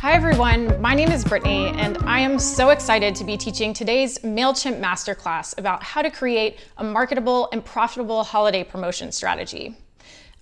Hi everyone, my name is Brittany and I am so excited to be teaching today's Mailchimp masterclass about how to create a marketable and profitable holiday promotion strategy.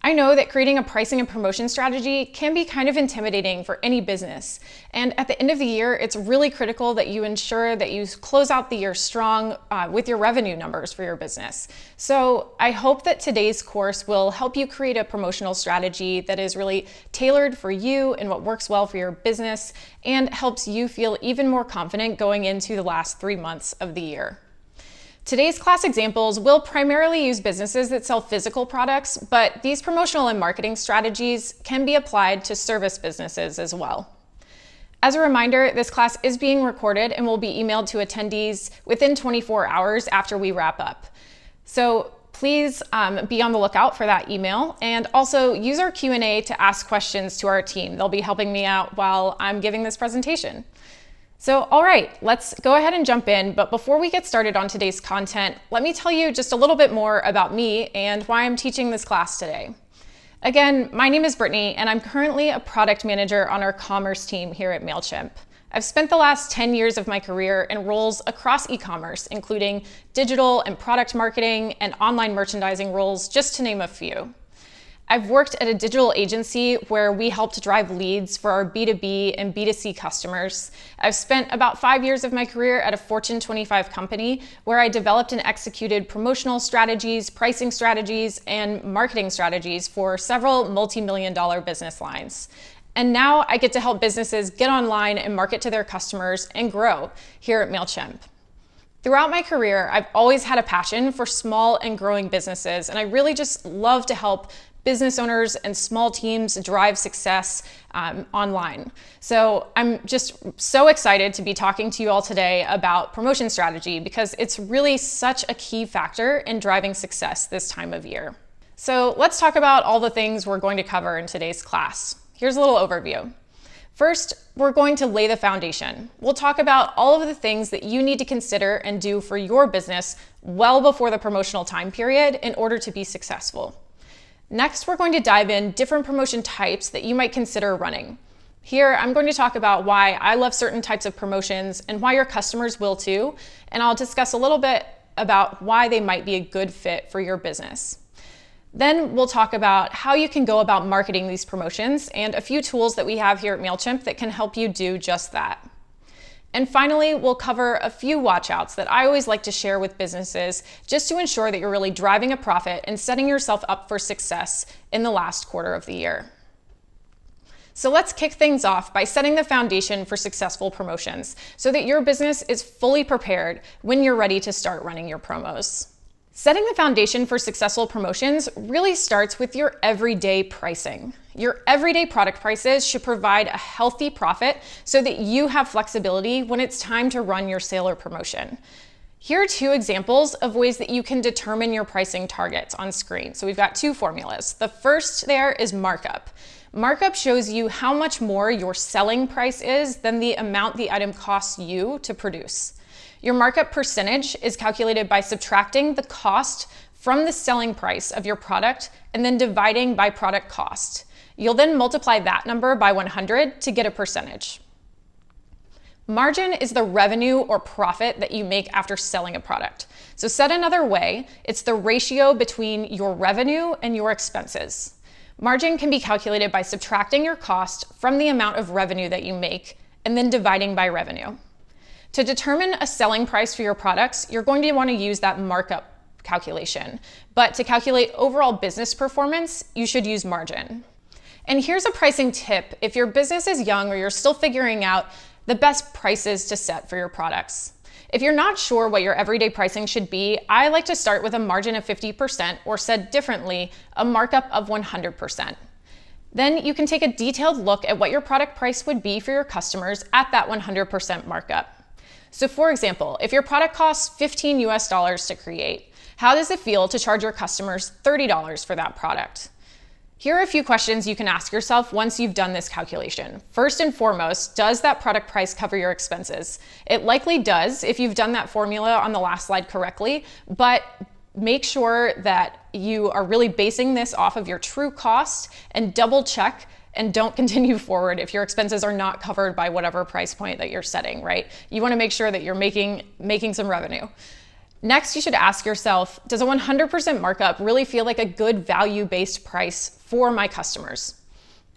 I know that creating a pricing and promotion strategy can be kind of intimidating for any business. And at the end of the year, it's really critical that you ensure that you close out the year strong with your revenue numbers for your business. So I hope that today's course will help you create a promotional strategy that is really tailored for you and what works well for your business and helps you feel even more confident going into the last 3 months of the year. Today's class examples will primarily use businesses that sell physical products, but these promotional and marketing strategies can be applied to service businesses as well. As a reminder, this class is being recorded and will be emailed to attendees within 24 hours after we wrap up. So please be on the lookout for that email, and also use our Q&A to ask questions to our team. They'll be helping me out while I'm giving this presentation. So, all right, let's go ahead and jump in. But before we get started on today's content, let me tell you just a little bit more about me and why I'm teaching this class today. Again, my name is Brittany, and I'm currently a product manager on our commerce team here at Mailchimp. I've spent the last 10 years of my career in roles across e-commerce, including digital and product marketing and online merchandising roles, just to name a few. I've worked at a digital agency where we helped drive leads for our B2B and B2C customers. I've spent about 5 years of my career at a Fortune 25 company where I developed and executed promotional strategies, pricing strategies, and marketing strategies for several multi-million-dollar business lines. And now I get to help businesses get online and market to their customers and grow here at Mailchimp. Throughout my career, I've always had a passion for small and growing businesses, and I really just love to help business owners and small teams drive success online. So I'm just so excited to be talking to you all today about promotion strategy because it's really such a key factor in driving success this time of year. So let's talk about all the things we're going to cover in today's class. Here's a little overview. First, we're going to lay the foundation. We'll talk about all of the things that you need to consider and do for your business well before the promotional time period in order to be successful. Next, we're going to dive in different promotion types that you might consider running. Here, I'm going to talk about why I love certain types of promotions and why your customers will too, and I'll discuss a little bit about why they might be a good fit for your business. Then we'll talk about how you can go about marketing these promotions and a few tools that we have here at Mailchimp that can help you do just that. And finally, we'll cover a few watch-outs that I always like to share with businesses just to ensure that you're really driving a profit and setting yourself up for success in the last quarter of the year. So let's kick things off by setting the foundation for successful promotions so that your business is fully prepared when you're ready to start running your promos. Setting the foundation for successful promotions really starts with your everyday pricing. Your everyday product prices should provide a healthy profit so that you have flexibility when it's time to run your sale or promotion. Here are 2 examples of ways that you can determine your pricing targets on screen. So we've got 2 formulas. The first there is markup. Markup shows you how much more your selling price is than the amount the item costs you to produce. Your markup percentage is calculated by subtracting the cost from the selling price of your product and then dividing by product cost. You'll then multiply that number by 100 to get a percentage. Margin is the revenue or profit that you make after selling a product. So said another way, it's the ratio between your revenue and your expenses. Margin can be calculated by subtracting your cost from the amount of revenue that you make and then dividing by revenue. To determine a selling price for your products, you're going to want to use that markup calculation. But to calculate overall business performance, you should use margin. And here's a pricing tip if your business is young or you're still figuring out the best prices to set for your products. If you're not sure what your everyday pricing should be, I like to start with a margin of 50%, or said differently, a markup of 100%. Then you can take a detailed look at what your product price would be for your customers at that 100% markup. So for example, if your product costs $15 US to create, how does it feel to charge your customers $30 for that product? Here are a few questions you can ask yourself once you've done this calculation. First and foremost, does that product price cover your expenses? It likely does if you've done that formula on the last slide correctly, but make sure that you are really basing this off of your true cost and double check and don't continue forward if your expenses are not covered by whatever price point that you're setting, right? You want to make sure that you're making some revenue. Next, you should ask yourself, does a 100% markup really feel like a good value-based price for my customers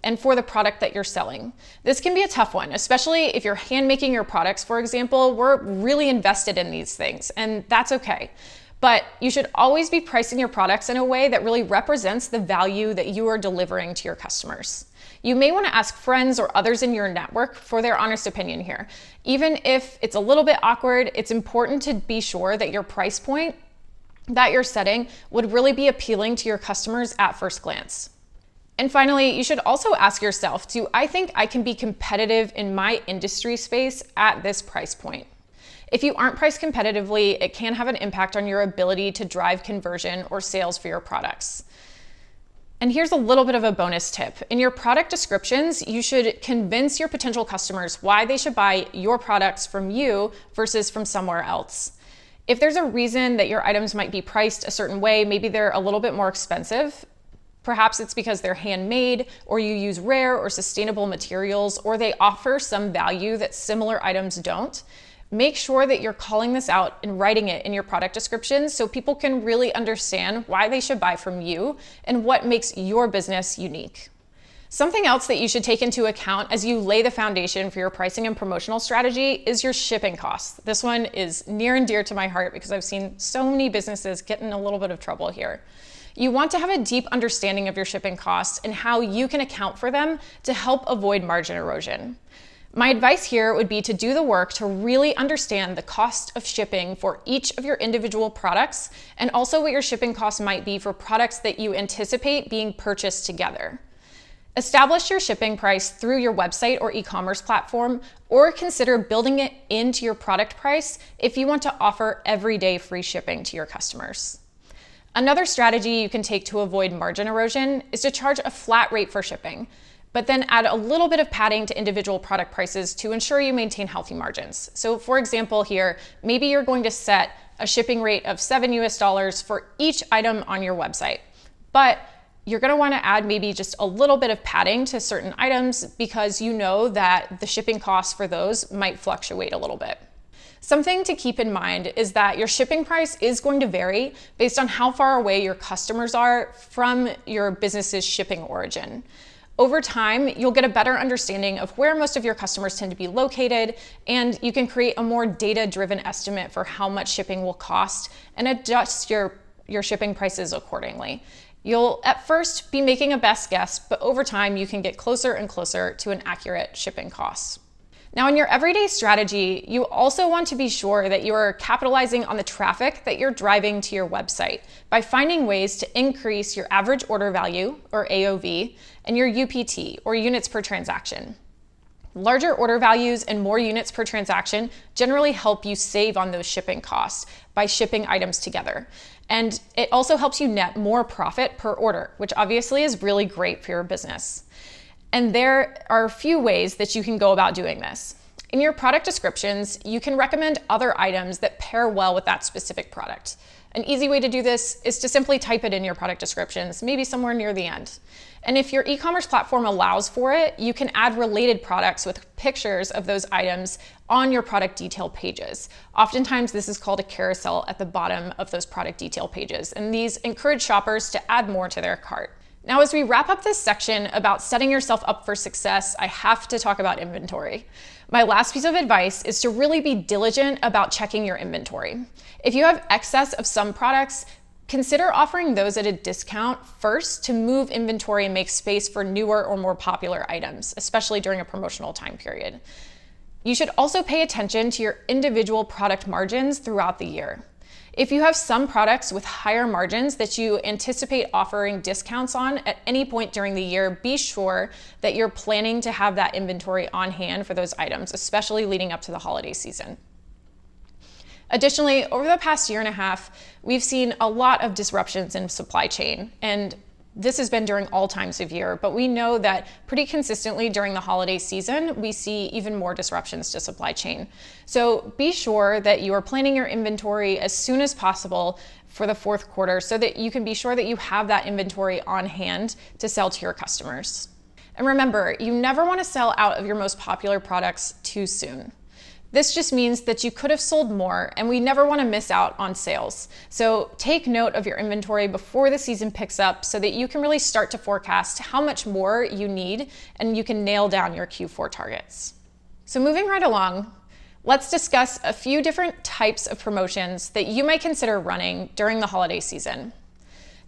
and for the product that you're selling? This can be a tough one, especially if you're hand making your products, for example. We're really invested in these things, and that's okay. But you should always be pricing your products in a way that really represents the value that you are delivering to your customers. You may want to ask friends or others in your network for their honest opinion here. Even if it's a little bit awkward, it's important to be sure that your price point that you're setting would really be appealing to your customers at first glance. And finally, you should also ask yourself, do I think I can be competitive in my industry space at this price point? If you aren't priced competitively, it can have an impact on your ability to drive conversion or sales for your products. And here's a little bit of a bonus tip. In your product descriptions, you should convince your potential customers why they should buy your products from you versus from somewhere else. If there's a reason that your items might be priced a certain way, maybe they're a little bit more expensive, perhaps it's because they're handmade, or you use rare or sustainable materials, or they offer some value that similar items don't. Make sure that you're calling this out and writing it in your product descriptions so people can really understand why they should buy from you and what makes your business unique. Something else that you should take into account as you lay the foundation for your pricing and promotional strategy is your shipping costs. This one is near and dear to my heart because I've seen so many businesses get in a little bit of trouble here. You want to have a deep understanding of your shipping costs and how you can account for them to help avoid margin erosion. My advice here would be to do the work to really understand the cost of shipping for each of your individual products and also what your shipping costs might be for products that you anticipate being purchased together. Establish your shipping price through your website or e-commerce platform, or consider building it into your product price if you want to offer everyday free shipping to your customers. Another strategy you can take to avoid margin erosion is to charge a flat rate for shipping, but then add a little bit of padding to individual product prices to ensure you maintain healthy margins. So for example here, maybe you're going to set a shipping rate of $7 for each item on your website, but you're going to want to add maybe just a little bit of padding to certain items because you know that the shipping costs for those might fluctuate a little bit. Something to keep in mind is that your shipping price is going to vary based on how far away your customers are from your business's shipping origin. Over time, you'll get a better understanding of where most of your customers tend to be located, and you can create a more data-driven estimate for how much shipping will cost and adjust your shipping prices accordingly. You'll at first be making a best guess, but over time you can get closer and closer to an accurate shipping cost. Now, in your everyday strategy, you also want to be sure that you are capitalizing on the traffic that you're driving to your website by finding ways to increase your average order value, or AOV, and your UPT, or units per transaction. Larger order values and more units per transaction generally help you save on those shipping costs by shipping items together. And it also helps you net more profit per order, which obviously is really great for your business. And there are a few ways that you can go about doing this. In your product descriptions, you can recommend other items that pair well with that specific product. An easy way to do this is to simply type it in your product descriptions, maybe somewhere near the end. And if your e-commerce platform allows for it, you can add related products with pictures of those items on your product detail pages. Oftentimes, this is called a carousel at the bottom of those product detail pages, and these encourage shoppers to add more to their cart. Now, as we wrap up this section about setting yourself up for success, I have to talk about inventory. My last piece of advice is to really be diligent about checking your inventory. If you have excess of some products, consider offering those at a discount first to move inventory and make space for newer or more popular items, especially during a promotional time period. You should also pay attention to your individual product margins throughout the year. If you have some products with higher margins that you anticipate offering discounts on at any point during the year, be sure that you're planning to have that inventory on hand for those items, especially leading up to the holiday season. Additionally, over the past year and a half, we've seen a lot of disruptions in supply chain, and this has been during all times of year, but we know that pretty consistently during the holiday season, we see even more disruptions to supply chain. So be sure that you are planning your inventory as soon as possible for the fourth quarter so that you can be sure that you have that inventory on hand to sell to your customers. And remember, you never want to sell out of your most popular products too soon. This just means that you could have sold more, and we never want to miss out on sales. So take note of your inventory before the season picks up so that you can really start to forecast how much more you need and you can nail down your Q4 targets. So moving right along, let's discuss a few different types of promotions that you might consider running during the holiday season.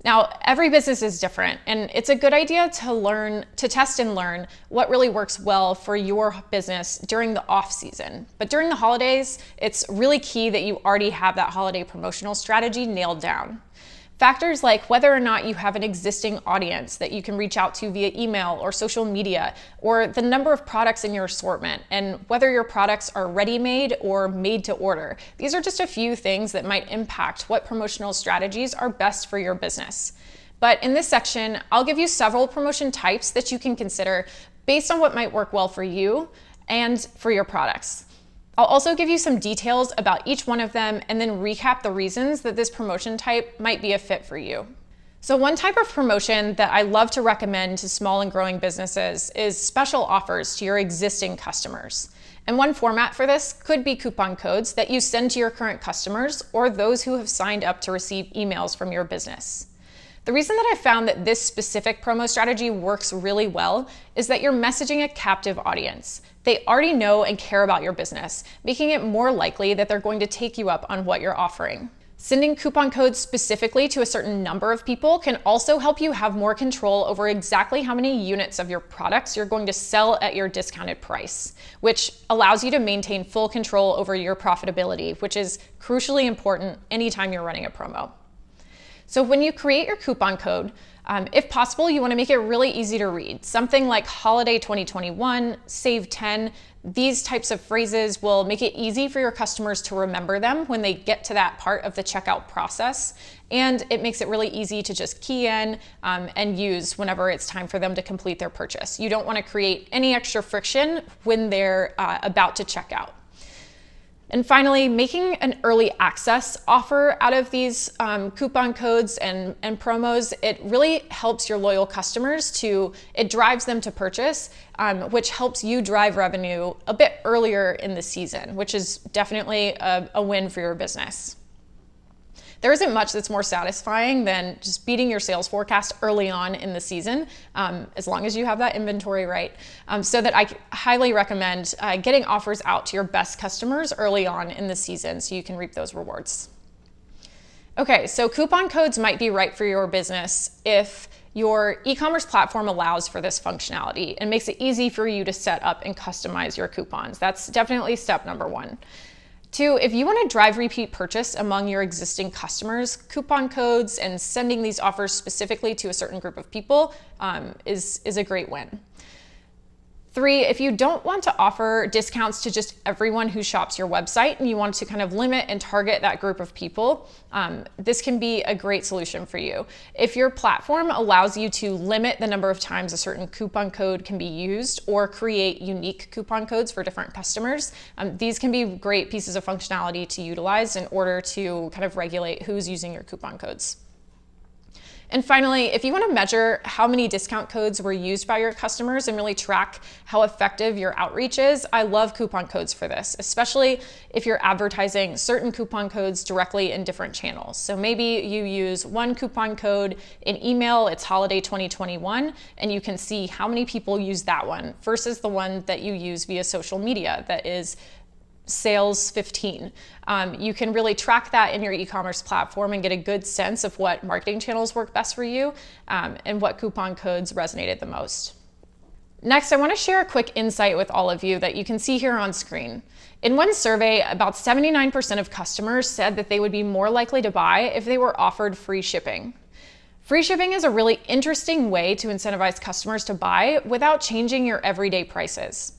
Now, every business is different, and it's a good idea to test and learn what really works well for your business during the off season. But during the holidays, it's really key that you already have that holiday promotional strategy nailed down. Factors like whether or not you have an existing audience that you can reach out to via email or social media, or the number of products in your assortment, and whether your products are ready-made or made to order. These are just a few things that might impact what promotional strategies are best for your business. But in this section, I'll give you several promotion types that you can consider based on what might work well for you and for your products. I'll also give you some details about each one of them and then recap the reasons that this promotion type might be a fit for you. So one type of promotion that I love to recommend to small and growing businesses is special offers to your existing customers. And one format for this could be coupon codes that you send to your current customers or those who have signed up to receive emails from your business. The reason that I found that this specific promo strategy works really well is that you're messaging a captive audience. They already know and care about your business, making it more likely that they're going to take you up on what you're offering. Sending coupon codes specifically to a certain number of people can also help you have more control over exactly how many units of your products you're going to sell at your discounted price, which allows you to maintain full control over your profitability, which is crucially important anytime you're running a promo. So when you create your coupon code, if possible, you want to make it really easy to read. Something like Holiday 2021, Save 10, these types of phrases will make it easy for your customers to remember them when they get to that part of the checkout process. And it makes it really easy to just key in and use whenever it's time for them to complete their purchase. You don't want to create any extra friction when they're about to check out. And finally, making an early access offer out of these coupon codes and promos, it really helps your loyal customers it drives them to purchase, which helps you drive revenue a bit earlier in the season, which is definitely a win for your business. There isn't much that's more satisfying than just beating your sales forecast early on in the season, as long as you have that inventory right. So that I highly recommend getting offers out to your best customers early on in the season so you can reap those rewards. Okay, so coupon codes might be right for your business if your e-commerce platform allows for this functionality and makes it easy for you to set up and customize your coupons. That's definitely step number one. 2, if you want to drive repeat purchase among your existing customers, coupon codes and sending these offers specifically to a certain group of people is a great win. 3, if you don't want to offer discounts to just everyone who shops your website and you want to kind of limit and target that group of people, this can be a great solution for you. If your platform allows you to limit the number of times a certain coupon code can be used or create unique coupon codes for different customers, these can be great pieces of functionality to utilize in order to kind of regulate who's using your coupon codes. And finally, if you want to measure how many discount codes were used by your customers and really track how effective your outreach is, I love coupon codes for this, especially if you're advertising certain coupon codes directly in different channels. So maybe you use one coupon code in email, it's Holiday 2021, and you can see how many people use that one versus the one that you use via social media that is Sales 15. You can really track that in your e-commerce platform and get a good sense of what marketing channels work best for you and what coupon codes resonated the most. Next, I want to share a quick insight with all of you that you can see here on screen. In one survey, about 79% of customers said that they would be more likely to buy if they were offered free shipping. Free shipping is a really interesting way to incentivize customers to buy without changing your everyday prices.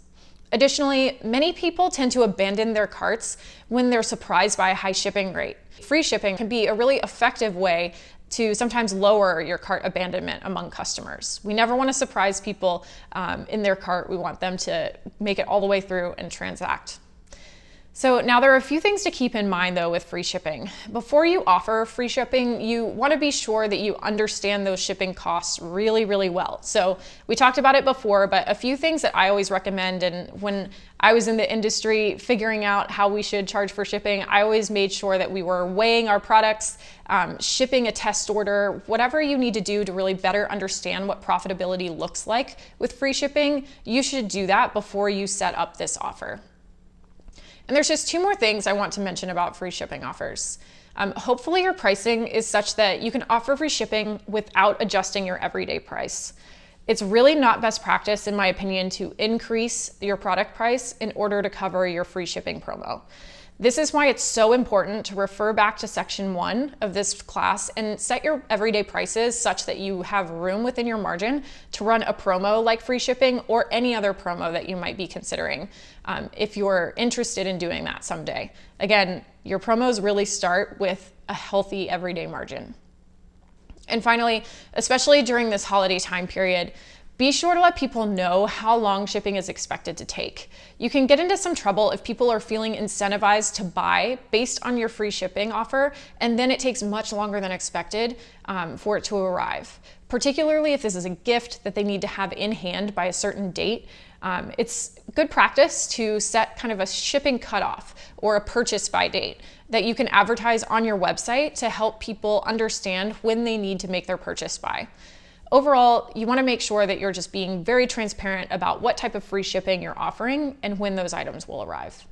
Additionally, many people tend to abandon their carts when they're surprised by a high shipping rate. Free shipping can be a really effective way to sometimes lower your cart abandonment among customers. We never want to surprise people in their cart. We want them to make it all the way through and transact. So now there are a few things to keep in mind though with free shipping. Before you offer free shipping, you want to be sure that you understand those shipping costs really, really well. So we talked about it before, but a few things that I always recommend, and when I was in the industry figuring out how we should charge for shipping, I always made sure that we were weighing our products, shipping a test order, whatever you need to do to really better understand what profitability looks like with free shipping, you should do that before you set up this offer. And there's just two more things I want to mention about free shipping offers. Hopefully your pricing is such that you can offer free shipping without adjusting your everyday price. It's really not best practice, in my opinion, to increase your product price in order to cover your free shipping promo. This is why it's so important to refer back to section 1 of this class and set your everyday prices such that you have room within your margin to run a promo like free shipping or any other promo that you might be considering if you're interested in doing that someday. Again, your promos really start with a healthy everyday margin. And finally, especially during this holiday time period, be sure to let people know how long shipping is expected to take. You can get into some trouble if people are feeling incentivized to buy based on your free shipping offer, and then it takes much longer than expected for it to arrive. Particularly if this is a gift that they need to have in hand by a certain date. It's good practice to set kind of a shipping cutoff or a purchase by date that you can advertise on your website to help people understand when they need to make their purchase by. Overall, you want to make sure that you're just being very transparent about what type of free shipping you're offering and when those items will arrive.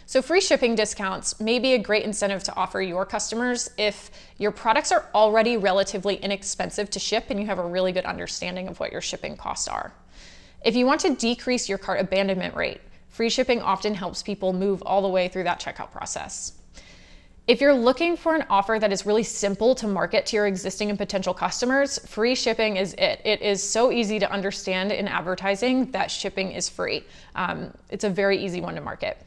So free shipping discounts may be a great incentive to offer your customers if your products are already relatively inexpensive to ship and you have a really good understanding of what your shipping costs are. If you want to decrease your cart abandonment rate, free shipping often helps people move all the way through that checkout process. If you're looking for an offer that is really simple to market to your existing and potential customers, free shipping is it. It is so easy to understand in advertising that shipping is free. It's a very easy one to market.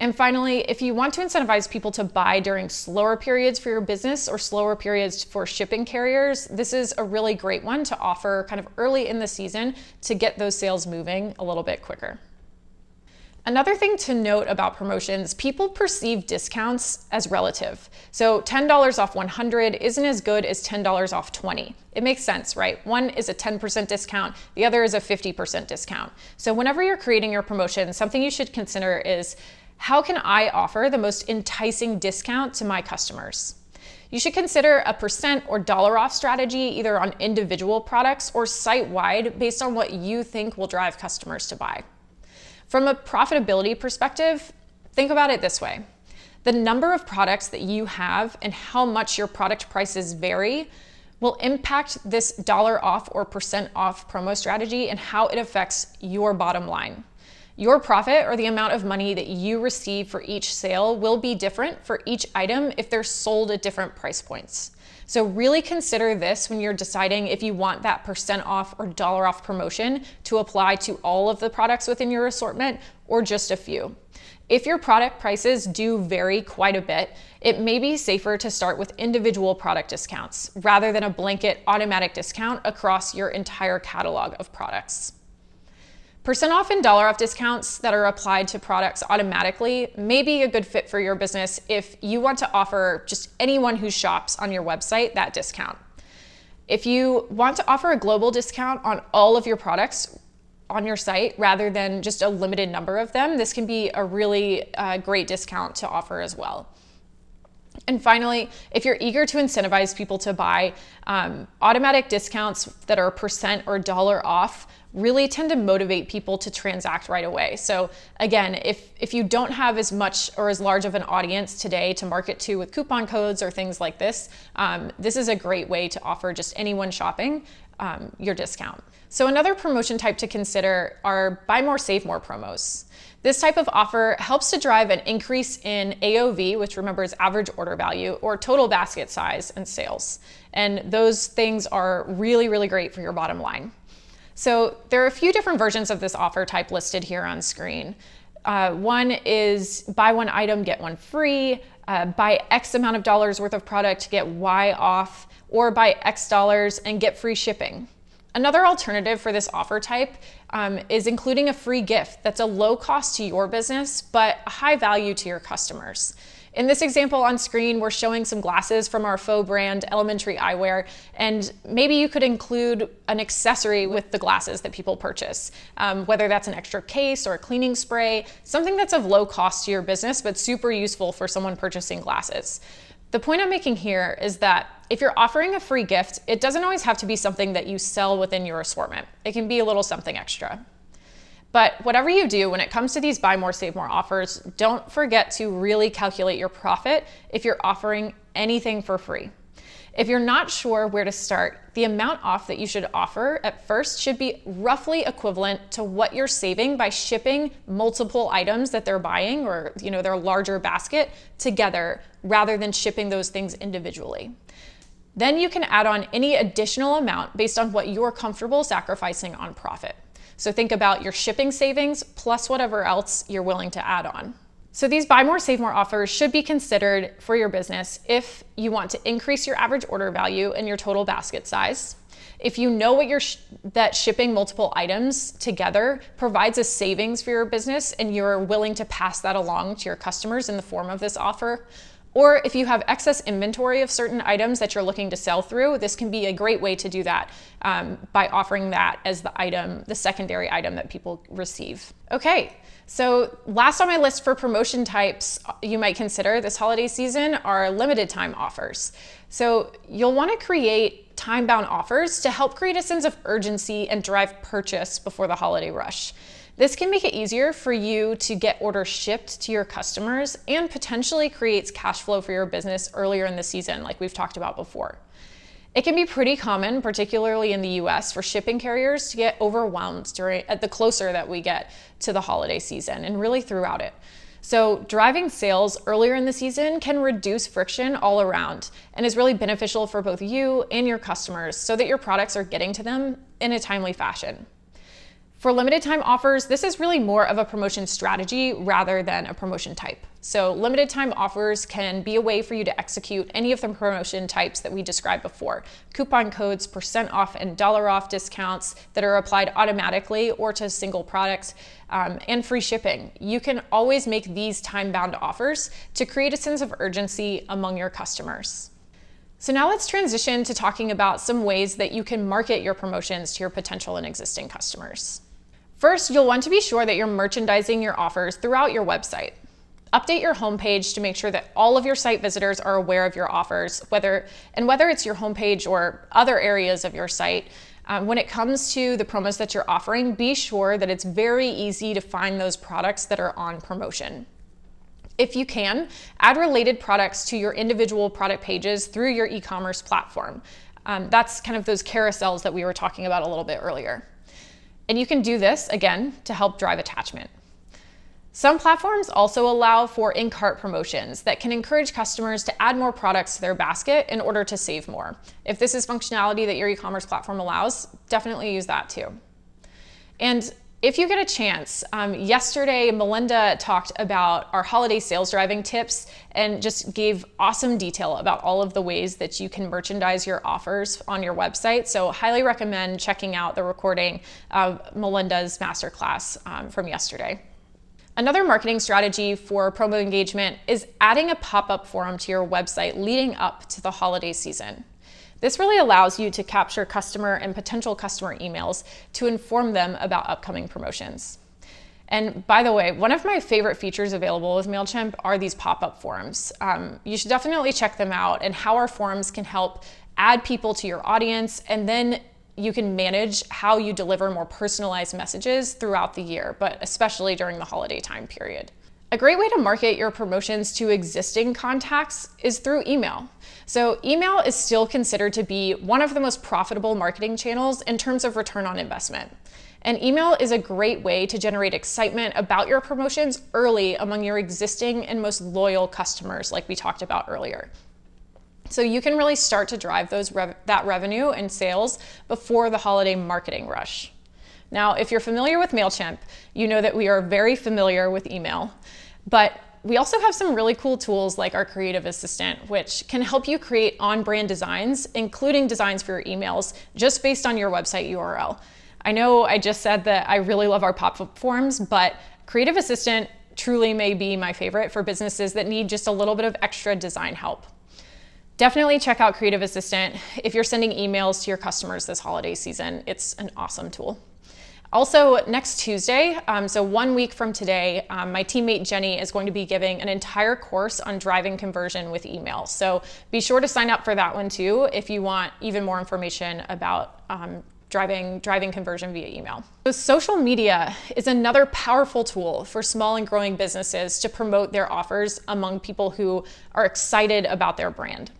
And finally, if you want to incentivize people to buy during slower periods for your business or slower periods for shipping carriers, this is a really great one to offer kind of early in the season to get those sales moving a little bit quicker. Another thing to note about promotions, people perceive discounts as relative. So $10 off 100 isn't as good as $10 off 20. It makes sense, right? One is a 10% discount, the other is a 50% discount. So whenever you're creating your promotion, something you should consider is, how can I offer the most enticing discount to my customers? You should consider a percent or dollar off strategy either on individual products or site-wide based on what you think will drive customers to buy. From a profitability perspective, think about it this way. The number of products that you have and how much your product prices vary will impact this dollar off or percent off promo strategy and how it affects your bottom line. Your profit, or the amount of money that you receive for each sale, will be different for each item if they're sold at different price points. So really consider this when you're deciding if you want that percent off or dollar off promotion to apply to all of the products within your assortment or just a few. If your product prices do vary quite a bit, it may be safer to start with individual product discounts rather than a blanket automatic discount across your entire catalog of products. Percent off and dollar off discounts that are applied to products automatically may be a good fit for your business if you want to offer just anyone who shops on your website that discount. If you want to offer a global discount on all of your products on your site rather than just a limited number of them, this can be a really great discount to offer as well. And finally, if you're eager to incentivize people to buy, automatic discounts that are percent or dollar off really tend to motivate people to transact right away. So again, if you don't have as much or as large of an audience today to market to with coupon codes or things like this, this is a great way to offer just anyone shopping your discount. So another promotion type to consider are buy more, save more promos. This type of offer helps to drive an increase in AOV, which remember is average order value, or total basket size and sales. And those things are really, really great for your bottom line. So there are a few different versions of this offer type listed here on screen. One is buy one item, get one free, buy X amount of dollars worth of product, get Y off, or buy X dollars and get free shipping. Another alternative for this offer type is including a free gift that's a low cost to your business, but a high value to your customers. In this example on screen, we're showing some glasses from our faux brand, Elementary Eyewear, and maybe you could include an accessory with the glasses that people purchase, whether that's an extra case or a cleaning spray, something that's of low cost to your business, but super useful for someone purchasing glasses. The point I'm making here is that if you're offering a free gift, it doesn't always have to be something that you sell within your assortment. It can be a little something extra. But whatever you do, when it comes to these buy more, save more offers, don't forget to really calculate your profit if you're offering anything for free. If you're not sure where to start, the amount off that you should offer at first should be roughly equivalent to what you're saving by shipping multiple items that they're buying, or their larger basket, together rather than shipping those things individually. Then you can add on any additional amount based on what you're comfortable sacrificing on profit. So think about your shipping savings plus whatever else you're willing to add on. So these buy more, save more offers should be considered for your business if you want to increase your average order value and your total basket size. If you know that shipping multiple items together provides a savings for your business and you're willing to pass that along to your customers in the form of this offer. Or if you have excess inventory of certain items that you're looking to sell through, this can be a great way to do that by offering that as the secondary item that people receive. Okay, so last on my list for promotion types you might consider this holiday season are limited time offers. So you'll want to create time-bound offers to help create a sense of urgency and drive purchase before the holiday rush. This can make it easier for you to get orders shipped to your customers and potentially creates cash flow for your business earlier in the season, like we've talked about before. It can be pretty common, particularly in the US, for shipping carriers to get overwhelmed at the closer that we get to the holiday season and really throughout it. So driving sales earlier in the season can reduce friction all around and is really beneficial for both you and your customers so that your products are getting to them in a timely fashion. For limited time offers, this is really more of a promotion strategy rather than a promotion type. So limited time offers can be a way for you to execute any of the promotion types that we described before. Coupon codes, % off and dollar off discounts that are applied automatically or to single products, and free shipping. You can always make these time-bound offers to create a sense of urgency among your customers. So now let's transition to talking about some ways that you can market your promotions to your potential and existing customers. First, you'll want to be sure that you're merchandising your offers throughout your website. Update your homepage to make sure that all of your site visitors are aware of your offers, whether it's your homepage or other areas of your site. When it comes to the promos that you're offering, be sure that it's very easy to find those products that are on promotion. If you can, add related products to your individual product pages through your e-commerce platform. That's kind of those carousels that we were talking about a little bit earlier. And you can do this, again, to help drive attachment. Some platforms also allow for in-cart promotions that can encourage customers to add more products to their basket in order to save more. If this is functionality that your e-commerce platform allows, definitely use that too. And if you get a chance, yesterday Melinda talked about our holiday sales driving tips and just gave awesome detail about all of the ways that you can merchandise your offers on your website. So highly recommend checking out the recording of Melinda's masterclass from yesterday. Another marketing strategy for promo engagement is adding a pop-up forum to your website leading up to the holiday season. This really allows you to capture customer and potential customer emails to inform them about upcoming promotions. And by the way, one of my favorite features available with Mailchimp are these pop-up forums. You should definitely check them out and how our forums can help add people to your audience, and then you can manage how you deliver more personalized messages throughout the year, but especially during the holiday time period. A great way to market your promotions to existing contacts is through email. So email is still considered to be one of the most profitable marketing channels in terms of return on investment. And email is a great way to generate excitement about your promotions early among your existing and most loyal customers, like we talked about earlier. So you can really start to drive that revenue and sales before the holiday marketing rush. Now, if you're familiar with Mailchimp, you know that we are very familiar with email. But We also have some really cool tools like our creative assistant, which can help you create on-brand designs, including designs for your emails, just based on your website URL. I know I just said that I really love our pop-up forms, but creative assistant truly may be my favorite for businesses that need just a little bit of extra design help. Definitely check out Creative Assistant if you're sending emails to your customers this holiday season. It's an awesome tool. Also, next Tuesday, so 1 week from today, my teammate Jenny is going to be giving an entire course on driving conversion with email. So be sure to sign up for that one too if you want even more information about driving conversion via email. So social media is another powerful tool for small and growing businesses to promote their offers among people who are excited about their brand.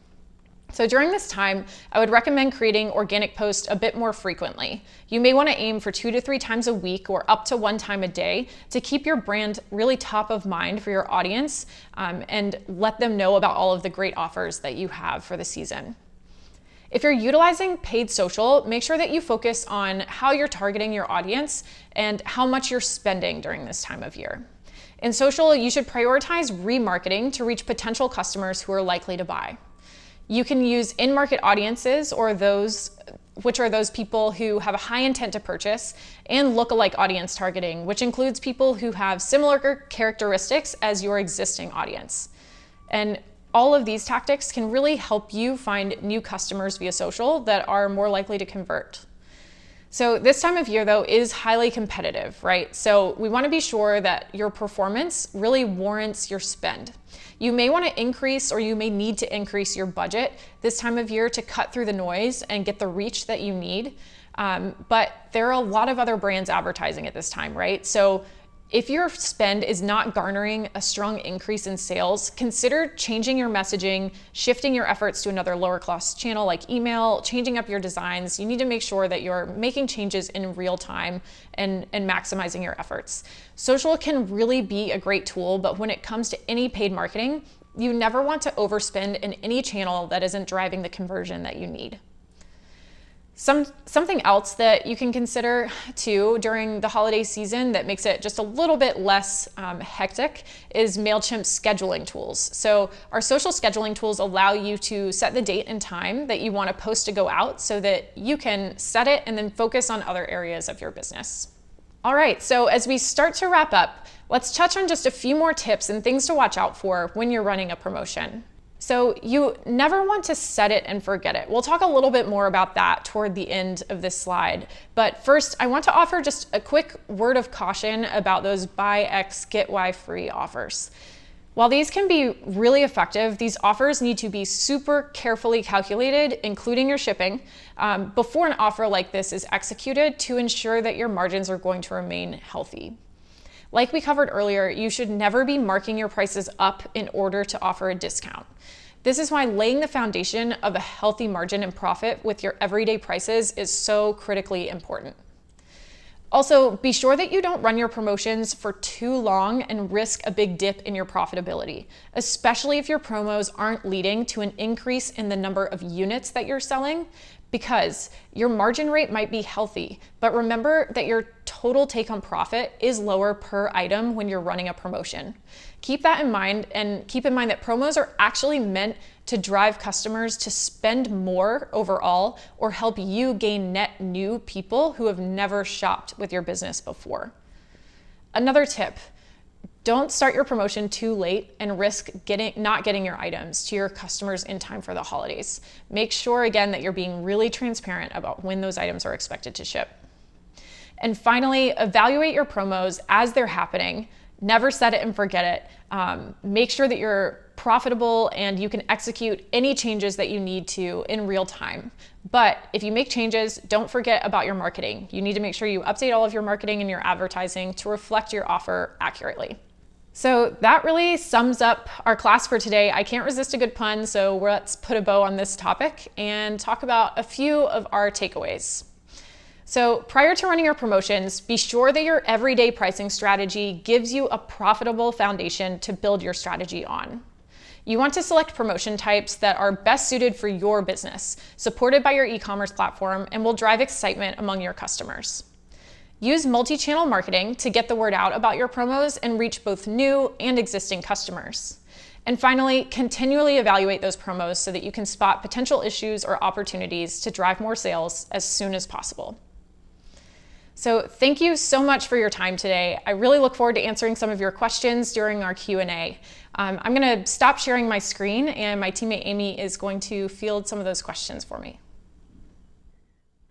So during this time, I would recommend creating organic posts a bit more frequently. You may want to aim for 2 to 3 times a week or up to 1 time a day to keep your brand really top of mind for your audience and let them know about all of the great offers that you have for the season. If you're utilizing paid social, make sure that you focus on how you're targeting your audience and how much you're spending during this time of year. In social, you should prioritize remarketing to reach potential customers who are likely to buy. You can use in-market audiences, or those people who have a high intent to purchase, and lookalike audience targeting, which includes people who have similar characteristics as your existing audience. And all of these tactics can really help you find new customers via social that are more likely to convert. So this time of year, though, is highly competitive, right? So we want to be sure that your performance really warrants your spend. You may want to increase, or you may need to increase your budget this time of year to cut through the noise and get the reach that you need. But there are a lot of other brands advertising at this time, right? So if your spend is not garnering a strong increase in sales, consider changing your messaging, shifting your efforts to another lower cost channel like email, changing up your designs. You need to make sure that you're making changes in real time and maximizing your efforts. Social can really be a great tool, but when it comes to any paid marketing, you never want to overspend in any channel that isn't driving the conversion that you need. Something else that you can consider too during the holiday season that makes it just a little bit less hectic is Mailchimp's scheduling tools. So our social scheduling tools allow you to set the date and time that you want a post to go out so that you can set it and then focus on other areas of your business. All right, so as we start to wrap up, let's touch on just a few more tips and things to watch out for when you're running a promotion. So you never want to set it and forget it. We'll talk a little bit more about that toward the end of this slide. But first, I want to offer just a quick word of caution about those buy X, get Y free offers. While these can be really effective, these offers need to be super carefully calculated, including your shipping, before an offer like this is executed to ensure that your margins are going to remain healthy. Like we covered earlier, you should never be marking your prices up in order to offer a discount. This is why laying the foundation of a healthy margin and profit with your everyday prices is so critically important. Also, be sure that you don't run your promotions for too long and risk a big dip in your profitability, especially if your promos aren't leading to an increase in the number of units that you're selling, because your margin rate might be healthy, but remember that your total take-home profit is lower per item when you're running a promotion. Keep that in mind, and keep in mind that promos are actually meant to drive customers to spend more overall or help you gain net new people who have never shopped with your business before. Another tip: don't start your promotion too late and risk not getting your items to your customers in time for the holidays. Make sure, again, that you're being really transparent about when those items are expected to ship. And finally, evaluate your promos as they're happening. Never set it and forget it. Make sure that you're profitable and you can execute any changes that you need to in real time. But if you make changes, don't forget about your marketing. You need to make sure you update all of your marketing and your advertising to reflect your offer accurately. So that really sums up our class for today. I can't resist a good pun, so let's put a bow on this topic and talk about a few of our takeaways. So prior to running your promotions, be sure that your everyday pricing strategy gives you a profitable foundation to build your strategy on. You want to select promotion types that are best suited for your business, supported by your e-commerce platform, and will drive excitement among your customers. Use multi-channel marketing to get the word out about your promos and reach both new and existing customers. And finally, continually evaluate those promos so that you can spot potential issues or opportunities to drive more sales as soon as possible. So thank you so much for your time today. I really look forward to answering some of your questions during our Q&A. I'm going to stop sharing my screen, and my teammate Amy is going to field some of those questions for me.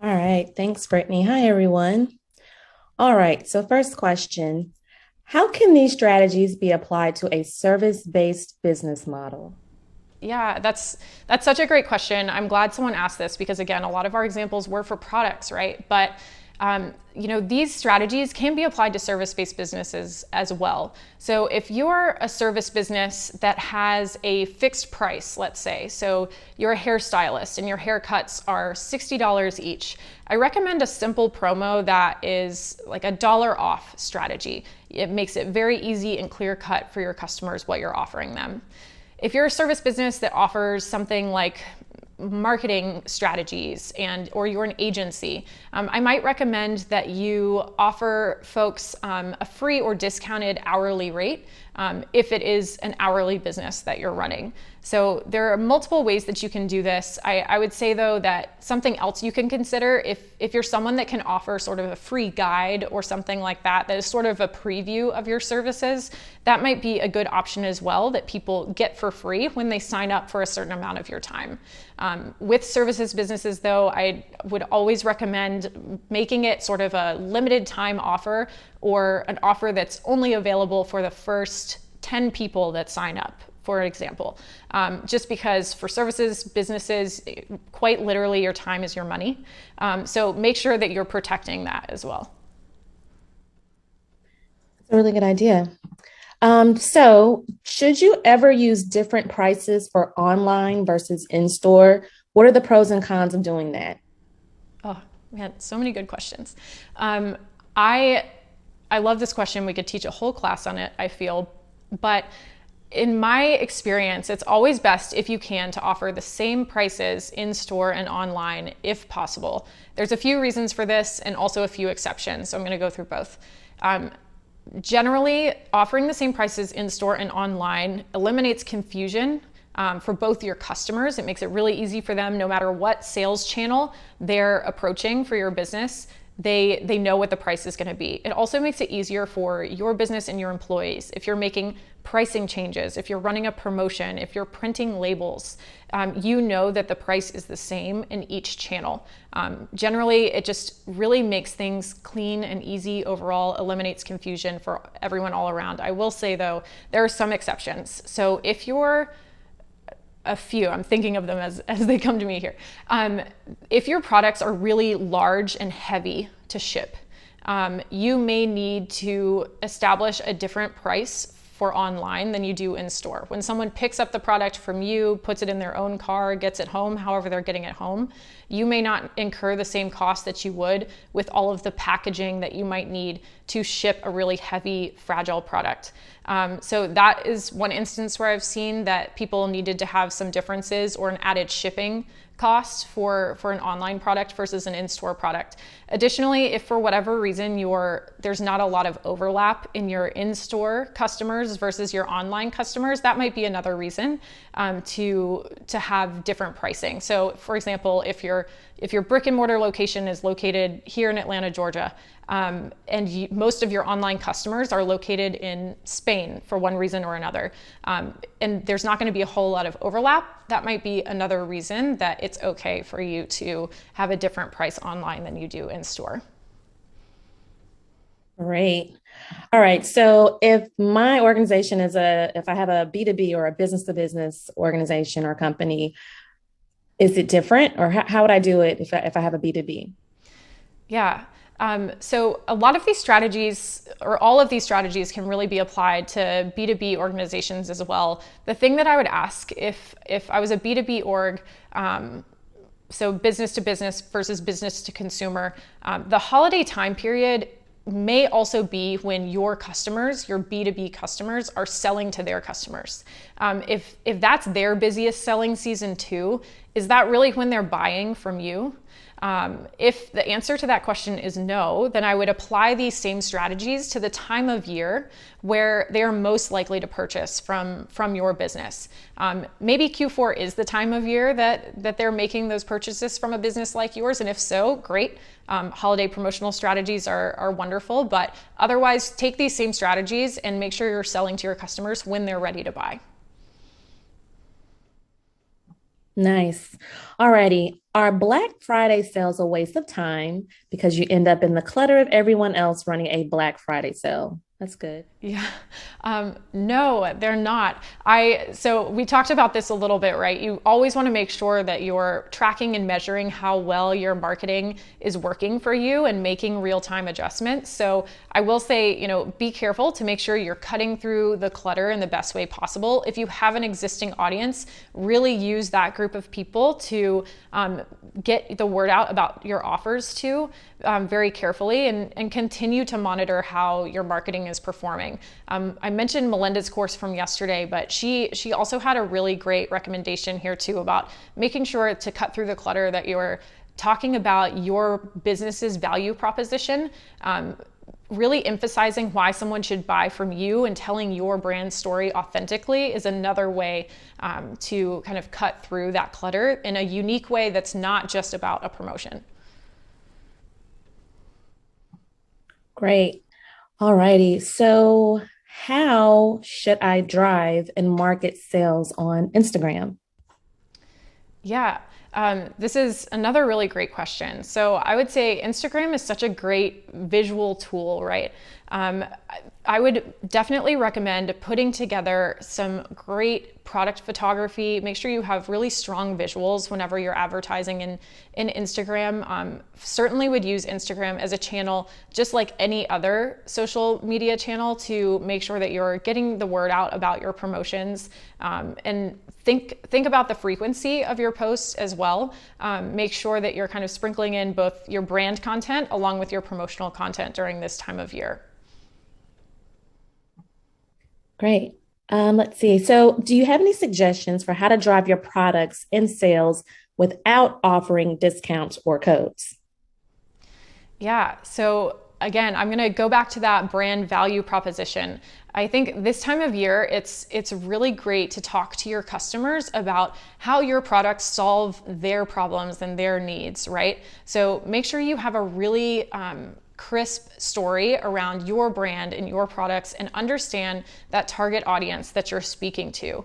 All right, thanks, Brittany. Hi, everyone. All right, so first question, how can these strategies be applied to a service-based business model? Yeah, that's such a great question. I'm glad someone asked this because, again, a lot of our examples were for products, right? But these strategies can be applied to service-based businesses as well. So if you're a service business that has a fixed price, let's say, so you're a hairstylist and your haircuts are $60 each, I recommend a simple promo that is like a $1 off strategy. It makes it very easy and clear cut for your customers what you're offering them. If you're a service business that offers something like marketing strategies or you're an agency, I might recommend that you offer folks a free or discounted hourly rate if it is an hourly business that you're running. So there are multiple ways that you can do this. I would say, though, that something else you can consider, if you're someone that can offer sort of a free guide or something like that, that is sort of a preview of your services, that might be a good option as well that people get for free when they sign up for a certain amount of your time. With services businesses, though, I would always recommend making it sort of a limited time offer or an offer that's only available for the first 10 people that sign up, for example. Just because for services businesses, quite literally your time is your money. So make sure that you're protecting that as well. That's a really good idea. So should you ever use different prices for online versus in-store? What are the pros and cons of doing that? Oh man, so many good questions. I love this question. We could teach a whole class on it, I feel. But in my experience, it's always best if you can to offer the same prices in store and online if possible. There's a few reasons for this and also a few exceptions. So I'm going to go through both. Generally, offering the same prices in store and online eliminates confusion for both your customers. It makes it really easy for them, no matter what sales channel they're approaching for your business. They know what the price is going to be. It also makes it easier for your business and your employees. If you're making pricing changes, if you're running a promotion, if you're printing labels, you know that the price is the same in each channel. Generally, it just really makes things clean and easy overall, eliminates confusion for everyone all around. I will say, though, there are some exceptions. So if you're a few, I'm thinking of them as they come to me here. If your products are really large and heavy to ship, you may need to establish a different price for online than you do in store. When someone picks up the product from you, puts it in their own car, gets it home, however they're getting it home, you may not incur the same cost that you would with all of the packaging that you might need to ship a really heavy, fragile product. So that is one instance where I've seen that people needed to have some differences or an added shipping cost for an online product versus an in-store product. Additionally, if for whatever reason there's not a lot of overlap in your in-store customers versus your online customers, that might be another reason to have different pricing. So for example, if your brick and mortar location is located here in Atlanta, Georgia, and most of your online customers are located in Spain for one reason or another, and there's not going to be a whole lot of overlap, that might be another reason that it's okay for you to have a different price online than you do in store. Great. All right. So if my organization if I have a B2B or a business to business organization or company, is it different, or how would I do it if I have a B2B? Yeah. So a lot of these strategies, or all of these strategies, can really be applied to B2B organizations as well. The thing that I would ask if I was a B2B org, so business to business versus business to consumer, the holiday time period may also be when your customers, your B2B customers, are selling to their customers. If that's their busiest selling season too, is that really when they're buying from you? If the answer to that question is no, then I would apply these same strategies to the time of year where they are most likely to purchase from your business. Maybe Q4 is the time of year that they're making those purchases from a business like yours, and if so, great. Holiday promotional strategies are wonderful, but otherwise take these same strategies and make sure you're selling to your customers when they're ready to buy. Nice. Alrighty. Are Black Friday sales a waste of time because you end up in the clutter of everyone else running a Black Friday sale? That's good. Yeah. No, they're not. So we talked about this a little bit, right? You always want to make sure that you're tracking and measuring how well your marketing is working for you and making real-time adjustments. So I will say, be careful to make sure you're cutting through the clutter in the best way possible. If you have an existing audience, really use that group of people to get the word out about your offers to very carefully and continue to monitor how your marketing is performing. I mentioned Melinda's course from yesterday, but she also had a really great recommendation here too about making sure to cut through the clutter that you're talking about your business's value proposition, really emphasizing why someone should buy from you and telling your brand story authentically is another way to kind of cut through that clutter in a unique way that's not just about a promotion. Great. All righty. So, how should I drive and market sales on Instagram? Yeah, this is another really great question. So I would say Instagram is such a great visual tool, right? I would definitely recommend putting together some great product photography. Make sure you have really strong visuals whenever you're advertising in Instagram. Certainly would use Instagram as a channel, just like any other social media channel, to make sure that you're getting the word out about your promotions. And think about the frequency of your posts as well. Make sure that you're kind of sprinkling in both your brand content along with your promotional content during this time of year. Great. Let's see. So, do you have any suggestions for how to drive your products in sales without offering discounts or codes? Yeah. So again, I'm going to go back to that brand value proposition. I think this time of year, it's really great to talk to your customers about how your products solve their problems and their needs, right? So make sure you have a really crisp story around your brand and your products and understand that target audience that you're speaking to.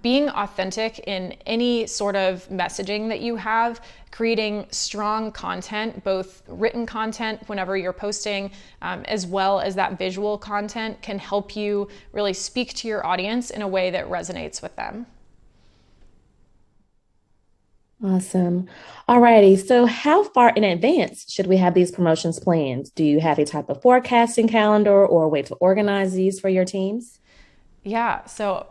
Being authentic in any sort of messaging that you have, creating strong content, both written content whenever you're posting, as well as that visual content, can help you really speak to your audience in a way that resonates with them. Awesome. All righty. So, how far in advance should we have these promotions planned? Do you have a type of forecasting calendar or a way to organize these for your teams? Yeah, so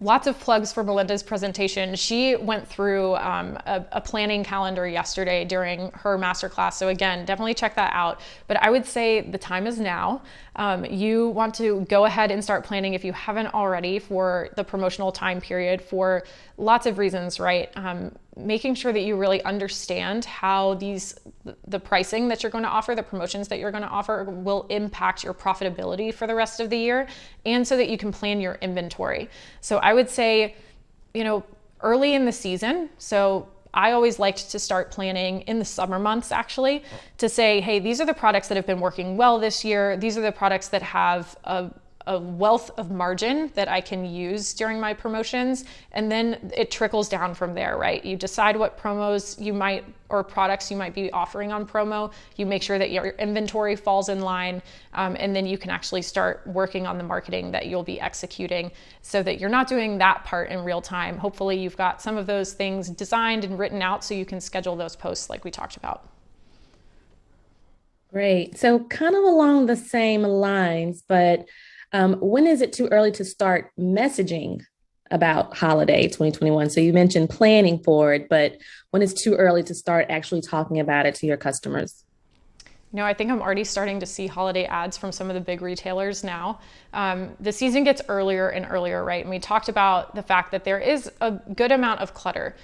lots of plugs for Melinda's presentation. She went through a planning calendar yesterday during her masterclass. So again, definitely check that out. But I would say the time is now. You want to go ahead and start planning if you haven't already for the promotional time period for lots of reasons, right? Making sure that you really understand how the pricing that you're going to offer, the promotions that you're going to offer will impact your profitability for the rest of the year, and so that you can plan your inventory. So I would say, early in the season, so I always liked to start planning in the summer months actually, to say, hey, these are the products that have been working well this year. These are the products that have a wealth of margin that I can use during my promotions. And then it trickles down from there, right? You decide what promos you might, or products you might be offering on promo. You make sure that your inventory falls in line. And then you can actually start working on the marketing that you'll be executing so that you're not doing that part in real time. Hopefully you've got some of those things designed and written out so you can schedule those posts like we talked about. Great. So, kind of along the same lines, but when is it too early to start messaging about holiday 2021? So you mentioned planning for it, but when is too early to start actually talking about it to your customers? I think I'm already starting to see holiday ads from some of the big retailers now. The season gets earlier and earlier, right? And we talked about the fact that there is a good amount of clutter.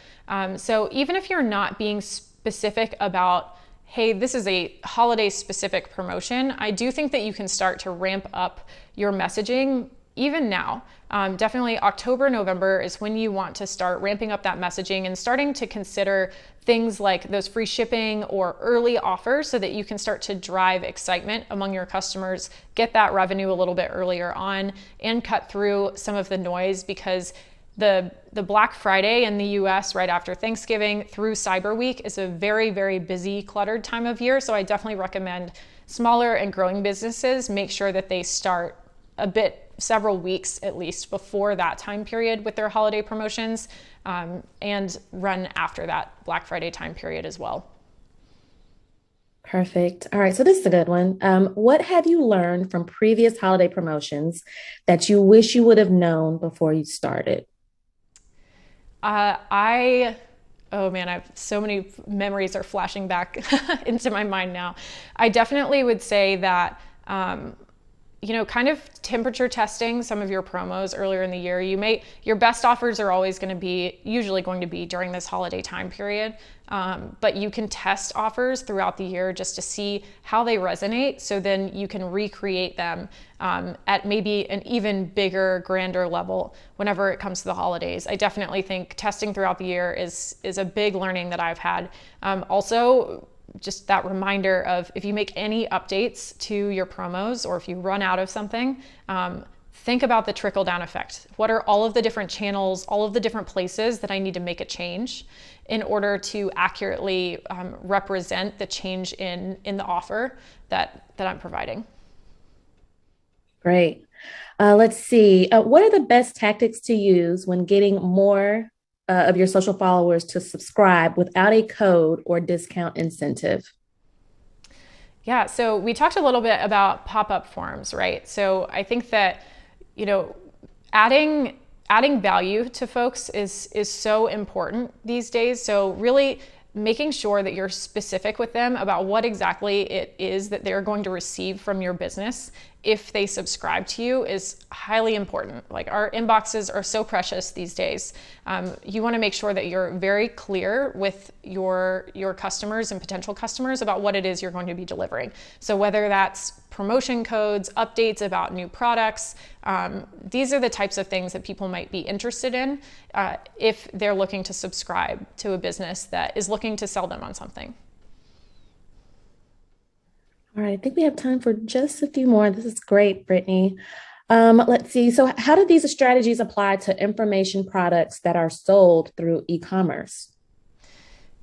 So even if you're not being specific about, hey, this is a holiday specific promotion, I do think that you can start to ramp up your messaging even now. Definitely October, November is when you want to start ramping up that messaging and starting to consider things like those free shipping or early offers so that you can start to drive excitement among your customers, get that revenue a little bit earlier on, and cut through some of the noise, because the Black Friday in the US right after Thanksgiving through Cyber Week is a very, very busy, cluttered time of year. So I definitely recommend smaller and growing businesses make sure that they start several weeks at least before that time period with their holiday promotions, and run after that Black Friday time period as well. Perfect. All right. So this is a good one. What have you learned from previous holiday promotions that you wish you would have known before you started? Oh man, I have so many memories are flashing back into my mind now. I definitely would say that, kind of temperature testing some of your promos earlier in the year. Your best offers are always usually going to be during this holiday time period. But you can test offers throughout the year just to see how they resonate. So then you can recreate them at maybe an even bigger, grander level whenever it comes to the holidays. I definitely think testing throughout the year is a big learning that I've had. Also, just that reminder of, if you make any updates to your promos or if you run out of something, think about the trickle down effect. What are all of the different channels, all of the different places that I need to make a change in order to accurately represent the change in the offer that I'm providing? Great. Let's see. What are the best tactics to use when getting more of your social followers to subscribe without a code or discount incentive? Yeah, so we talked a little bit about pop-up forms, right? So I think that, adding value to folks is so important these days. So really making sure that you're specific with them about what exactly it is that they're going to receive from your business if they subscribe to you is highly important. Like, our inboxes are so precious these days. You want to make sure that you're very clear with your customers and potential customers about what it is you're going to be delivering. So whether that's promotion codes, updates about new products, these are the types of things that people might be interested in if they're looking to subscribe to a business that is looking to sell them on something. All right, I think we have time for just a few more. This is great, Brittany. Let's see. So, how do these strategies apply to information products that are sold through e-commerce?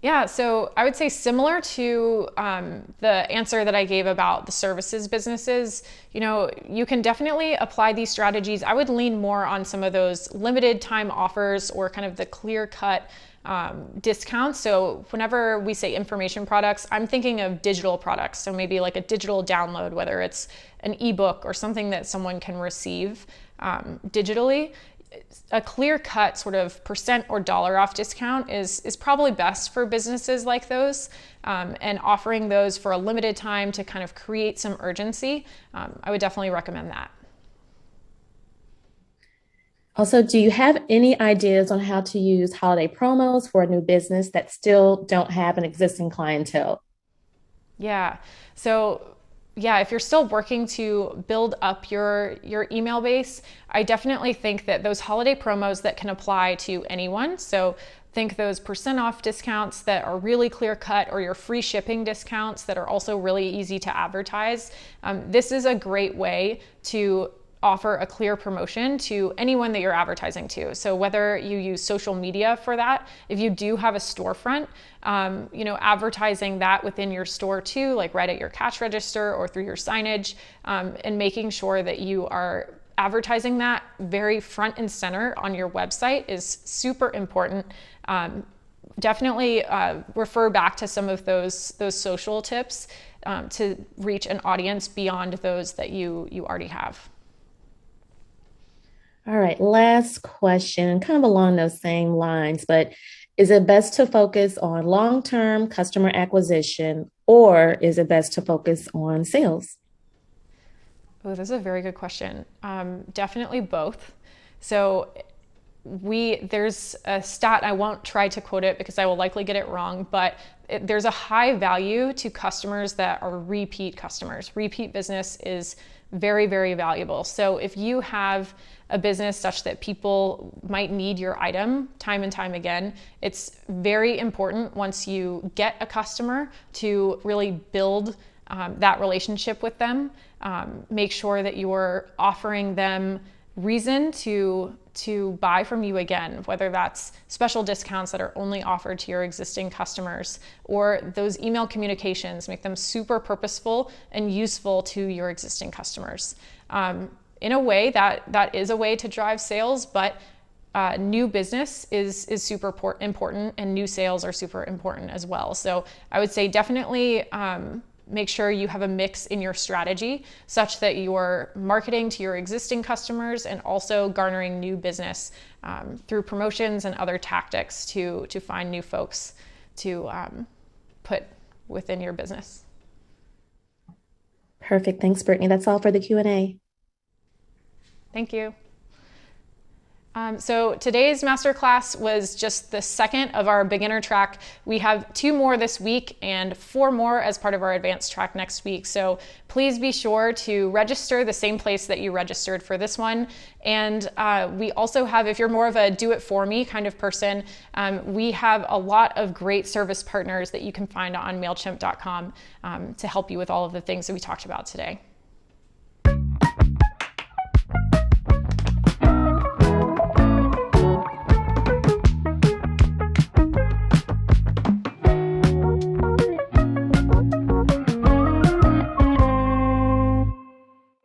Yeah, so I would say similar to the answer that I gave about the services businesses, you can definitely apply these strategies. I would lean more on some of those limited time offers or kind of the clear cut discounts. So whenever we say information products, I'm thinking of digital products. So maybe like a digital download, whether it's an ebook or something that someone can receive digitally. A clear cut sort of percent or dollar off discount is probably best for businesses like those, and offering those for a limited time to kind of create some urgency. I would definitely recommend that. Also, do you have any ideas on how to use holiday promos for a new business that still don't have an existing clientele? Yeah. So yeah, if you're still working to build up your email base, I definitely think that those holiday promos that can apply to anyone. So think those percent off discounts that are really clear cut, or your free shipping discounts that are also really easy to advertise. This is a great way to offer a clear promotion to anyone that you're advertising to. So whether you use social media for that, if you do have a storefront, advertising that within your store too, like right at your cash register or through your signage, and making sure that you are advertising that very front and center on your website is super important. Definitely refer back to some of those social tips to reach an audience beyond those that you already have. All right, last question, kind of along those same lines, but is it best to focus on long-term customer acquisition, or is it best to focus on sales? Oh, this is a very good question. Definitely both. So there's a stat, I won't try to quote it because I will likely get it wrong, but there's a high value to customers that are repeat customers. Repeat business is very, very valuable. So if you have a business such that people might need your item time and time again, it's very important once you get a customer to really build that relationship with them. Make sure that you're offering them reason to buy from you again, whether that's special discounts that are only offered to your existing customers, or those email communications, make them super purposeful and useful to your existing customers. In a way that is a way to drive sales, but new business is super important, and new sales are super important as well. So I would say definitely make sure you have a mix in your strategy such that you're marketing to your existing customers and also garnering new business through promotions and other tactics to find new folks to put within your business. Perfect. Thanks, Brittany. That's all for the Q&A. Thank you. So today's masterclass was just the second of our beginner track. We have 2 more this week and 4 more as part of our advanced track next week. So please be sure to register the same place that you registered for this one. And we also have, if you're more of a do-it-for-me kind of person, we have a lot of great service partners that you can find on Mailchimp.com to help you with all of the things that we talked about today.